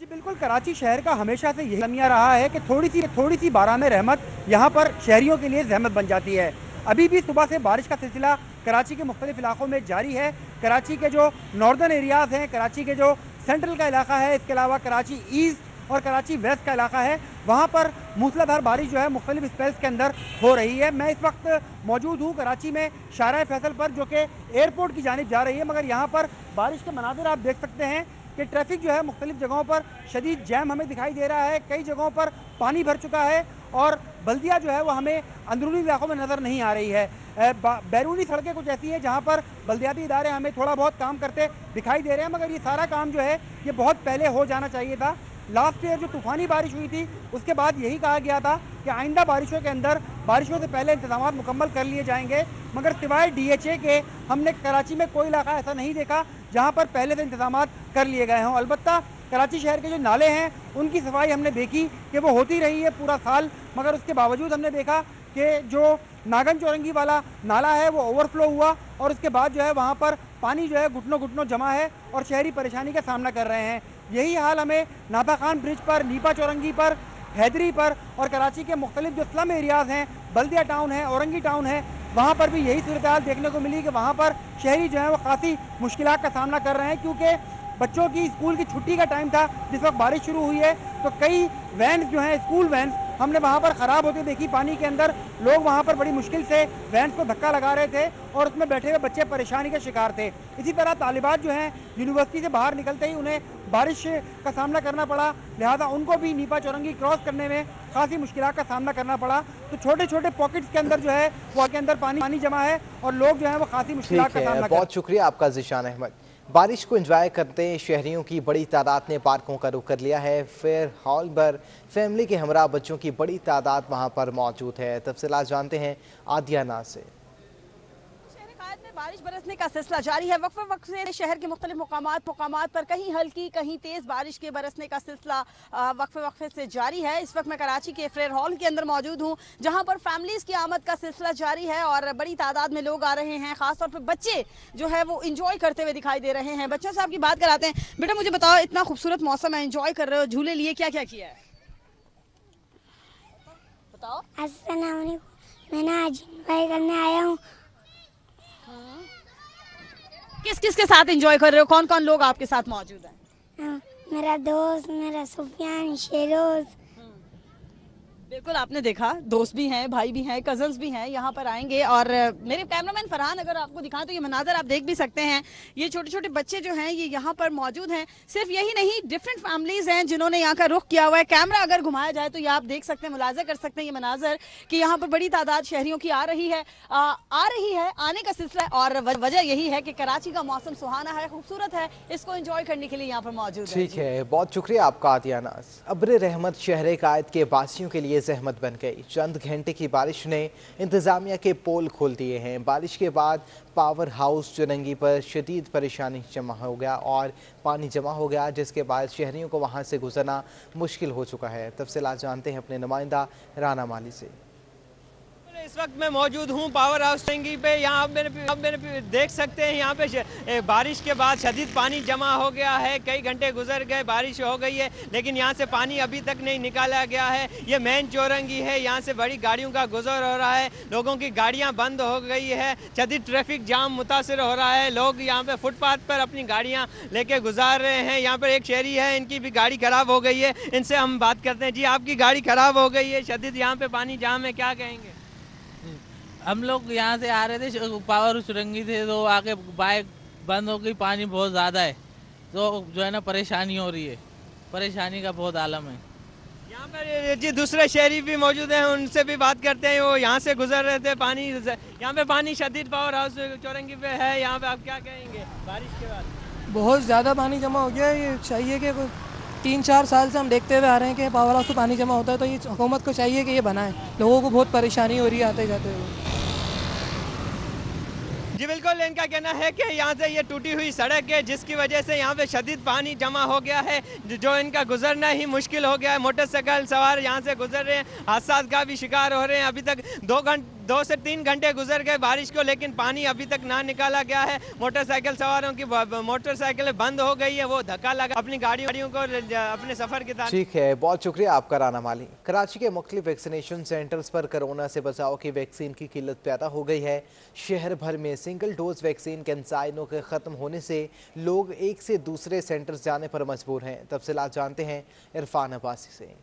जी बिल्कुल, कराची शहर का हमेशा से यही लमिया रहा है कि थोड़ी सी बारह में रहमत यहाँ पर शहरियों के लिए जहमत बन जाती है। अभी भी सुबह से बारिश का सिलसिला कराची के मुख्तलिफ इलाकों में जारी है। कराची के जो नॉर्दर्न एरियाज़ हैं, कराची के जो सेंट्रल का इलाका है, इसके अलावा कराची ईस्ट और कराची वेस्ट का इलाका है, वहाँ पर मूसलाधार बारिश जो है मुख्तलिफ स्पेल्स के अंदर हो रही है। मैं इस वक्त मौजूद हूँ कराची में शाहराह फैसल पर, जो कि एयरपोर्ट की जानिब जा रही है, मगर यहाँ पर बारिश के मनाज़िर आप देख सकते हैं कि ट्रैफिक जो है मुख्तलिफ जगहों पर शदीद जैम हमें दिखाई दे रहा है। कई जगहों पर पानी भर चुका है और बल्दिया जो है वो हमें अंदरूनी इलाकों में नज़र नहीं आ रही है। बैरूनी सड़कें कुछ ऐसी हैं जहाँ पर बल्दियाती इदारे हमें थोड़ा बहुत काम करते दिखाई दे रहे हैं, मगर ये सारा काम जो है ये बहुत पहले हो जाना चाहिए था। लास्ट ईयर जो तूफ़ानी बारिश हुई थी उसके बाद यही कहा गया था कि आइंदा बारिशों के अंदर बारिशों से पहले इंतजाम मुकम्मल कर लिए जाएंगे, मगर सिवाय DHA के हमने कराची में कोई इलाका ऐसा नहीं देखा जहाँ पर पहले से इंतजाम कर लिए गए हों। अलबत्ता कराची शहर के जो नाले हैं उनकी सफाई हमने देखी कि वो होती रही है पूरा साल, मगर उसके बावजूद हमने देखा कि जो नागन चौरंगी वाला नाला है वो ओवरफ्लो हुआ और उसके बाद जो है वहाँ पर पानी जो है घुटनों घुटनों जमा है और शहरी परेशानी का सामना कर रहे हैं। यही हाल हमें नाता खान ब्रिज पर, नीपा चौरंगी पर, हैदरी पर और कराची के मुख्तलिफ जो स्लम एरियाज़ हैं, बल्दिया टाउन है, औरंगी टाउन है, वहाँ पर भी यही सूरत हाल देखने को मिली कि वहाँ पर शहरी जो है वो काफ़ी मुश्किलात का सामना कर रहे हैं, क्योंकि बच्चों की स्कूल की छुट्टी का टाइम था जिस वक्त बारिश शुरू हुई है, तो कई वैन्स जो हैं, स्कूल वैन्स, हमने वहाँ पर ख़राब होते देखी पानी के अंदर। लोग वहाँ पर बड़ी मुश्किल से वैन्स को धक्का लगा रहे थे और उसमें बैठे हुए बच्चे परेशानी के शिकार थे। इसी तरह तालिबात जो हैं यूनिवर्सिटी से बाहर निकलते ही उन्हें बारिश का सामना करना पड़ा, लिहाजा उनको भी नीपा चौरंगी क्रॉस करने में काफ़ी मुश्किलात का सामना करना पड़ा। तो छोटे छोटे पॉकेट्स के अंदर जो है वो के अंदर पानी जमा है और लोग जो है वो काफ़ी मुश्किलात का सामना। बहुत शुक्रिया आपका ज़िशान अहमद। बारिश को एंजॉय करते शहरियों की बड़ी तादाद ने पार्कों का रुख कर लिया है। फेयर हॉल पर फैमिली के हमरा बच्चों की बड़ी तादाद वहां पर मौजूद है। तफसीलात जानते हैं आदिया नाज से। बारिश बरसने का सिलसिला जारी है। वक्फे वक्त से शहर के मुख्तलिफ मुकामात पर कहीं हल्की कहीं तेज बारिश के बरसने का सिलसिला वक्फे से जारी है। इस वक्त मैं कराची के फेयर हॉल के अंदर मौजूद हूँ, जहाँ पर फैमिलीज की आमद का सिलसिला जारी है और बड़ी तादाद में लोग आ रहे हैं। खासतौर पर बच्चे जो है वो इंजॉय करते हुए दिखाई दे रहे हैं। बच्चों से आपकी बात कराते हैं। बेटा मुझे बताओ, इतना खूबसूरत मौसम है, इंजॉय कर रहे हो, झूले लिए, क्या क्या किया है बताओ। अस्सलाम वालेकुम, मैं आज इंजॉय करने आया हूँ। किस किस के साथ एंजॉय कर रहे हो? कौन कौन लोग आपके साथ मौजूद हैं? मेरा दोस्त, मेरा सुफियान, शेरोज। बिल्कुल, आपने देखा दोस्त भी हैं, भाई भी हैं, कजन्स भी हैं, यहाँ पर आएंगे। और मेरे कैमरामैन फरहान अगर आपको दिखाएं तो ये मनाजर आप देख भी सकते हैं। ये छोटे छोटे बच्चे जो हैं ये यहाँ पर मौजूद हैं। सिर्फ यही नहीं, डिफरेंट फैमिलीज हैं जिन्होंने यहाँ का रुख किया हुआ है। कैमरा अगर घुमाया जाए तो ये आप देख सकते हैं, मुलाजा कर सकते हैं ये मनाजर कि यहाँ पर बड़ी तादाद शहरियों की आ रही है, आने का सिलसिला। और वजह यही है कि कराची का मौसम सुहाना है, खूबसूरत है, इसको एंजॉय करने के लिए यहाँ पर मौजूद है। ठीक है, बहुत शुक्रिया आपका आदिया नाज। अब्र रहमत शहर कायद के बासियों के लिए ये जहमत बन गई। चंद घंटे की बारिश ने इंतजामिया के पोल खोल दिए हैं। बारिश के बाद पावर हाउस चुरंगी पर शदीद परेशानी जमा हो गया और पानी जमा हो गया, जिसके बाद शहरियों को वहां से गुजरना मुश्किल हो चुका है। तफसीलात जानते हैं अपने नुमाइंदा राना माली से। इस वक्त मैं मौजूद हूँ पावर हाउस चुरंगी पे। यहाँ मेरे देख सकते हैं, यहाँ पे बारिश के बाद शदीद पानी जमा हो गया है। कई घंटे गुजर गए, बारिश हो गई है, लेकिन यहाँ से पानी अभी तक नहीं निकाला गया है। ये मेन चौरंगी है, यहाँ से बड़ी गाड़ियों का गुजर हो रहा है। लोगों की गाड़ियाँ बंद हो गई है, शदीद ट्रैफिक जाम मुतासर हो रहा है। लोग यहाँ पे फुटपाथ पर अपनी गाड़ियाँ लेके गुजार रहे हैं। यहाँ पर एक शहरी है, इनकी भी गाड़ी खराब हो गई है, इनसे हम बात करते हैं। जी, आपकी गाड़ी खराब हो गई है, शदीद यहाँ पे पानी जाम है, क्या कहेंगे? हम लोग यहाँ से आ रहे थे, पावर सुरंगी थे, तो आगे बाइक बंद हो गई। पानी बहुत ज़्यादा है, तो जो है ना परेशानी हो रही है, परेशानी का बहुत आलम है। यहाँ पर जी दूसरे शहरी भी मौजूद हैं, उनसे भी बात करते हैं। वो यहाँ से गुजर रहे थे, पानी यहाँ पे पानी शदीद पावर हाउस चौरंगी पे है। यहाँ पे आप क्या कहेंगे बारिश के बाद? बहुत ज़्यादा पानी जमा हो गया है। ये चाहिए कि 3-4 साल से हम देखते हुए आ रहे हैं कि पावर हाउस में पानी जमा होता है, तो ये हुकूमत को चाहिए कि ये बनाए। लोगों को बहुत परेशानी हो रही है आते जाते हुए। जी बिल्कुल, इनका कहना है कि यहाँ से ये टूटी हुई सड़क है, जिसकी वजह से यहाँ पे शदीद पानी जमा हो गया है, जो इनका गुजरना ही मुश्किल हो गया है। मोटरसाइकिल सवार यहाँ से गुजर रहे हैं, हादसा का भी शिकार हो रहे हैं। अभी तक 2 से 3 घंटे गुजर गए बारिश को, लेकिन पानी अभी तक ना निकाला गया है। मोटरसाइकिल सवारों की मोटरसाइकिलें बंद हो गई है, वो धक्का लगा अपनी गाड़ियों को अपने सफर के साथ। ठीक है, बहुत शुक्रिया आपका राना माली। कराची के मुख्तलिफ वैक्सीनेशन सेंटर्स पर कोरोना से बचाव की वैक्सीन की किल्लत पैदा हो गई है। शहर भर में सिंगल डोज वैक्सीन कैंसाइनो के ख़त्म होने से लोग एक से दूसरे सेंटर्स जाने पर मजबूर हैं। तफसीलात जानते हैं इरफान अब्बासी से।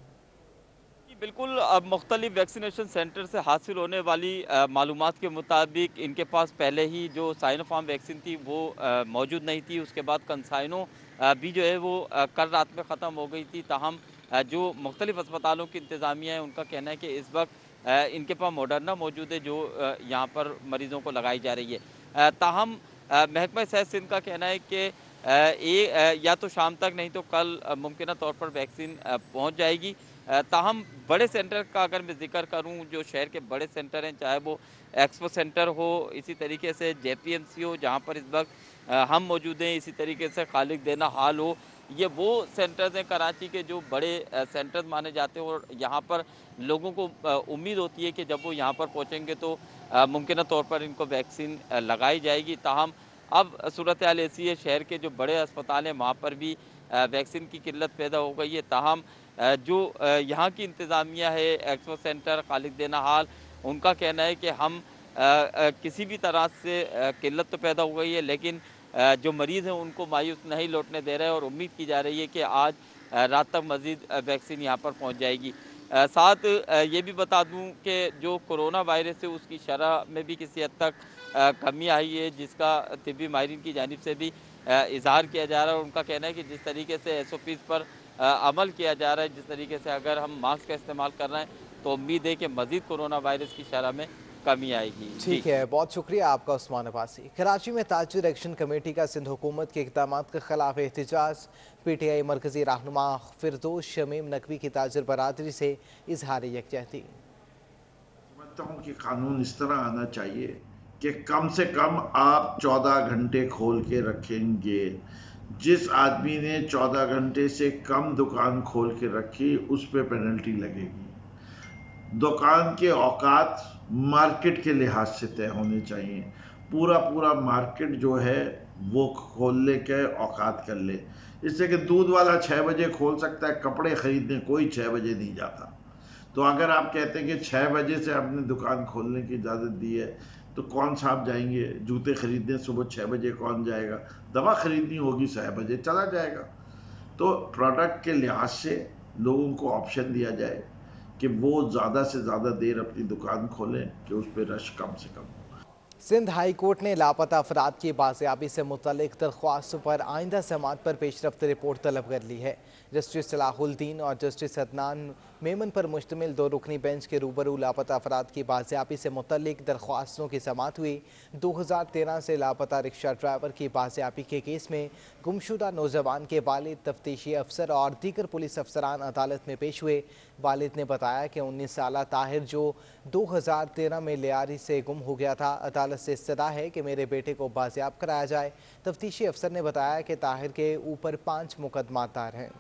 बिल्कुल, अब मुख्तलिफ वैक्सीनेशन सेंटर से हासिल होने वाली मालूमात के मुताबिक इनके पास पहले ही जो साइनोफार्म वैक्सीन थी वो मौजूद नहीं थी। उसके बाद कंसाइनो भी जो है वो कल रात में ख़त्म हो गई थी। ताहम जो मुख्तलिफ अस्पतालों की इंतज़ामिया है, उनका कहना है कि इस वक्त इनके पास मॉडर्ना मौजूद है, जो यहाँ पर मरीज़ों को लगाई जा रही है। ताहम महकमा सेहत सिंध का कहना है कि या तो शाम तक नहीं तो कल मुमकिन तौर पर वैक्सीन पहुँच जाएगी। ताहम बड़े सेंटर का अगर मैं जिक्र करूं, जो शहर के बड़े सेंटर हैं, चाहे वो एक्सपो सेंटर हो, इसी तरीके से JPMC हो जहां पर इस वक्त हम मौजूद हैं, इसी तरीके से खालिद देना हाल हो, ये वो सेंटर्स हैं कराची के जो बड़े सेंटर्स माने जाते हैं। और यहाँ पर लोगों को उम्मीद होती है कि जब वो यहाँ पर पहुँचेंगे तो मुमकिन तौर पर इनको वैक्सीन लगाई जाएगी। ताहम अब सूरत हाल ऐसी है, शहर के जो बड़े अस्पताल हैं वहाँ पर भी वैक्सीन की किल्लत पैदा हो गई है। ताहम जो यहाँ की इंतज़ामिया है, एक्सपो सेंटर, खालिद देना हाल, उनका कहना है कि हम किसी भी तरह से किल्लत तो पैदा हो गई है, लेकिन जो मरीज़ हैं उनको मायूस नहीं लौटने दे रहे हैं और उम्मीद की जा रही है कि आज रात तक मज़ीद वैक्सीन यहाँ पर पहुँच जाएगी। साथ ये भी बता दूँ कि जो कोरोना वायरस है उसकी शरह में भी किसी हद तक कमी आई है, जिसका तिब्बी माहिरीन की जानिब से भी इजहार किया जा रहा है। और उनका कहना है कि जिस तरीके से SOPs पर अमल किया जा रहा है, जिस तरीके से अगर हम मास्क का इस्तेमाल कर रहे हैं, तो उम्मीद है कि मज़ीद कोरोना वायरस की शरह में कमी आएगी। ठीक है, बहुत शुक्रिया आपका उस्मान अब्बासी। कराची में ताजिर एक्शन कमेटी का सिंध हुकूमत के इक़दामात के खिलाफ एहतजाज। PTI मरकजी रहनुमा फिरदौस शमीम नकवी की ताजिर बरादरी से इजहार यकजहती। समझता हूँ कि कानून इस तरह आना चाहिए कि कम से कम आप 14 घंटे खोल के रखेंगे। जिस आदमी ने 14 घंटे से कम दुकान खोल के रखी उस पर पेनल्टी लगेगी। दुकान के औकात मार्केट के लिहाज से तय होने चाहिए। पूरा मार्केट जो है वो खोलने के औकात कर ले, इससे कि दूध वाला 6 बजे खोल सकता है, कपड़े खरीदने कोई 6 बजे नहीं जाता। तो अगर आप कहते हैं कि 6 बजे से आपने दुकान खोलने की इजाज़त दी है, तो कौन साहब जाएंगे जूते खरीदने सुबह 6 बजे? कौन जाएगा? दवा खरीदनी होगी 6 बजे चला जाएगा। तो प्रोडक्ट के लिहाज से लोगों को ऑप्शन दिया जाए कि वो ज़्यादा से ज़्यादा देर अपनी दुकान खोलें कि उस पर रश कम से कम हो। सिंध हाई कोर्ट ने लापता अफराद की बाजियाबी से मुतल्लिक दरख्वास्तों पर आइंदा समाअत पर पेशरफ्त रिपोर्ट तलब कर ली है। जस्टिस सलाहुद्दीन और जस्टिस अदनान मेमन पर मुश्तमिल 2 रुकनी बेंच के रूबरू लापता अफराद की बाजियाबी से मुतल्लिक दरख्वास्तों की समाअत हुई। 2013 से लापता रिक्शा ड्राइवर की बाजियाबी के केस में गुमशुदा नौजवान के वालिद, तफ्तीशी अफसर और दीगर पुलिस अफसरान अदालत में पेश हुए। वालिद ने बताया कि 19 साला ताहिर जो 2013 में लियारी से गुम हो गया था, अदालत से इस्तदा है कि मेरे बेटे को बाजियाब कराया जाए। तफ्तीशी अफसर ने बताया कि ताहिर के ऊपर 5 मुकदमा दायर हैं।